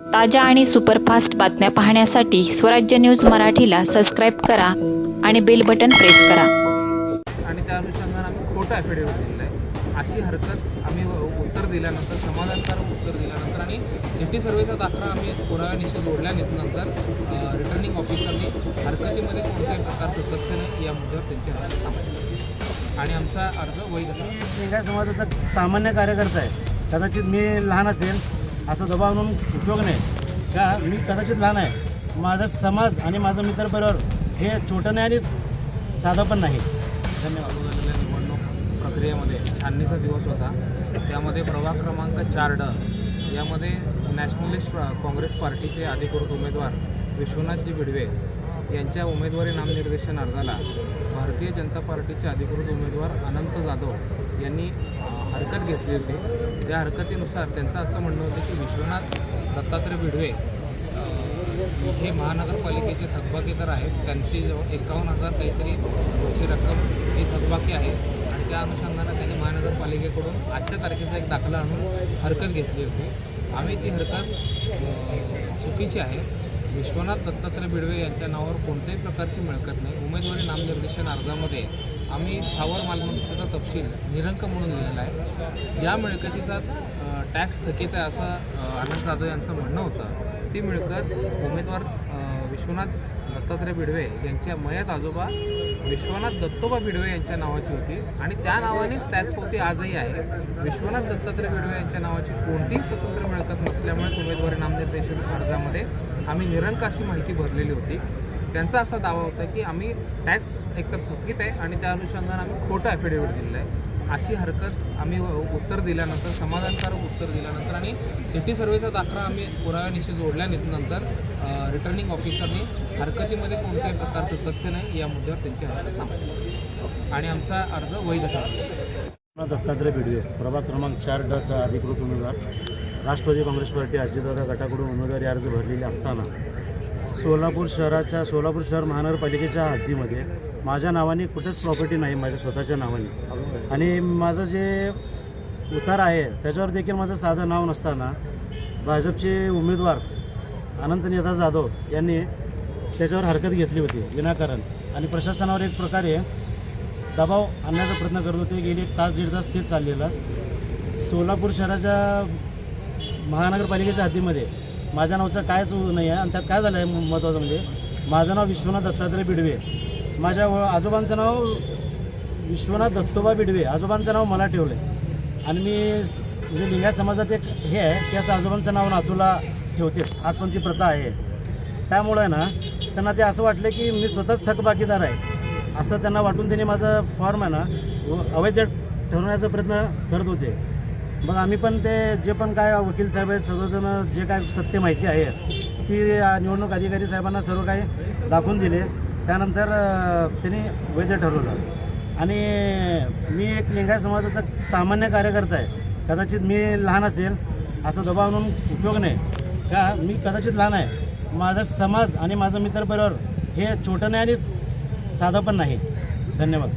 ताज्या आणि सुपरफास्ट बातम्या पाहण्यासाठी स्वराज्य न्यूज मराठीला सबस्क्राईब करा आणि बेल बटन प्रेस करा. आणि त्या अनुषंगाने आम्ही खोटं ॲफिडेव्हिट दिलेलं आहे. अशी हरकत आम्ही उत्तर दिल्यानंतर, समाधानकारक उत्तर दिल्यानंतर आणि सिटी सर्वेचा दाखला आम्ही पुराव्यानिशी जोडल्यानंतर रिटर्निंग ऑफिसरने हरकतीमध्ये कोणत्याही प्रकारचं तथ्य नाही या मुद्द्यावर त्यांची हरकत थांबवली आणि आमचा अर्ज वैध आहे. लिंगायत समाजाचा सामान्य कार्यकर्ता आहे. कदाचित मी लहान असेल असं दबाव आणून उपयोग नाही का. मी कदाचित लहान आहे, माझा समाज आणि माझं मित्रपरिवार हे छोटं नाही आणि साधं पण नाही. धन्यवाद. झालेल्या निवडणूक प्रक्रियेमध्ये छाननीचा दिवस होता. त्यामध्ये प्रभाग क्रमांक 4D यामध्ये नॅशनलिस्ट काँग्रेस पार्टीचे अधिकृत उमेदवार विश्वनाथजी बिडवे यांच्या उमेदवारी नामनिर्देशन अर्जाला भारतीय जनता पार्टीचे अधिकृत उमेदवार अनंत जाधव यांनी हरकत घेतली होती. त्या हरकतीनुसार त्यांचं असं म्हणणं होतं की विश्वनाथ दत्तात्रय बिडवे हे महानगरपालिकेचे थकबाकीदार आहेत. त्यांची जवळ 51,000 काहीतरी ची रक्कम ही थकबाकी आहे आणि त्या अनुषंगानं त्यांनी महानगरपालिकेकडून आजच्या तारखेचा एक दाखला आणून हरकत घेतली होती. आम्ही ती हरकत चुकीची आहे. विश्वनाथ दत्तात्रय बिडवे यांच्या नावावर कोणत्याही प्रकारची मिळकत नाही. उमेदवारी नामनिर्देशन अर्जामध्ये आम्ही स्थावर मालमत्तेचा तपशील निरंक म्हणून लिहिलेला आहे. ज्या मिळकतीचा टॅक्स थकीत आहे असं आनंद जाधव यांचं म्हणणं होतं. ती मिळकत उमेदवार विश्वनाथ दत्तात्रय बिडवे यांच्या मयत आजोबा विश्वनाथ दत्तोबा बिडवे यांच्या नावाची होती आणि त्या नावानेच टॅक्स पावती आजही आहे. विश्वनाथ दत्तात्रय बिडवे यांच्या नावाची कोणतीही स्वतंत्र मिळकत नसल्यामुळे उमेदवारी नामनिर्देशन अर्जामध्ये आम्ही निरंक अशी माहिती भरलेली होती. त्यांचा असा दावा होता की आम्ही टॅक्स एकतर थकीत आहे आणि त्या अनुषंगाने आम्ही खोटं ॲफिडेव्हिट दिलेलं आहे. अशी हरकत आम्ही उत्तर दिल्यानंतर, समाधानकारक उत्तर दिल्यानंतर आणि सिटी सर्वेचा दाखला आम्ही पुराव्यानिशी जोडल्यानंतर रिटर्निंग ऑफिसरने हरकतीमध्ये कोणत्याही प्रकारचं तथ्य नाही या मुद्द्यावर त्यांची हरकत थांबवली आणि आमचा अर्ज वैध ठरला. दत्तात्रय बिडवे प्रभाग क्रमांक 4Dचा अधिकृत उमेदवार, राष्ट्रवादी काँग्रेस पार्टी अजितदादा गटाकडून उमेदवारी अर्ज भरलेले असताना सोलापूर शहर महानगरपालिकेच्या हद्दीमध्ये माझ्या नावाने कुठेच प्रॉपर्टी नाही, माझ्या स्वतःच्या नावाने. आणि माझं जे उतार आहे त्याच्यावर देखील माझं साधं नाव नसताना भाजपचे उमेदवार अनंत नेता जाधव यांनी त्याच्यावर हरकत घेतली होती विनाकारण आणि प्रशासनावर एक प्रकारे दबाव आणण्याचा प्रयत्न करत होते. गेली 1 तास 1.5 तास तेच चाललेलं. सोलापूर शहराच्या महानगरपालिकेच्या हद्दीमध्ये माझ्या नावाचं कायच नाही आहे आणि त्यात काय झालं आहे महत्त्वाचं म्हणजे माझं नाव विश्वनाथ दत्तात्रय बिडवे, माझ्या आजोबांचं नाव विश्वनाथ दत्तोबा बिडवे, आजोबांचं नाव मला ठेवलं आहे आणि मी म्हणजे लिंगायत समाजात एक हे आहे की असं आजोबांचं नाव नातूला ठेवते, आज पण ती प्रथा आहे. त्यामुळं ना त्यांना ते असं वाटलं की मी स्वतःच थकबाकीदार आहे असं त्यांना वाटून त्यांनी माझं फॉर्म आहे ना अवैध ठरवण्याचा प्रयत्न करत होते. मग आम्ही पण ते जे पण काय वकील साहेब आहेत सर्वजण जे काय सत्य माहिती आहे ती निवडणूक अधिकारी साहेबांना सर्व काही दाखवून दिले. त्यानंतर त्यांनी वैध ठरवलं आणि मी एक लिंगायत समाजाचा सामान्य कार्यकर्ता आहे. कदाचित मी लहान असेल असं दबाव आणून उपयोग नाही का. मी कदाचित लहान आहे, माझा समाज आणि माझं मित्रपरिवार हे छोटं नाही आणि साधं पण नाही. धन्यवाद.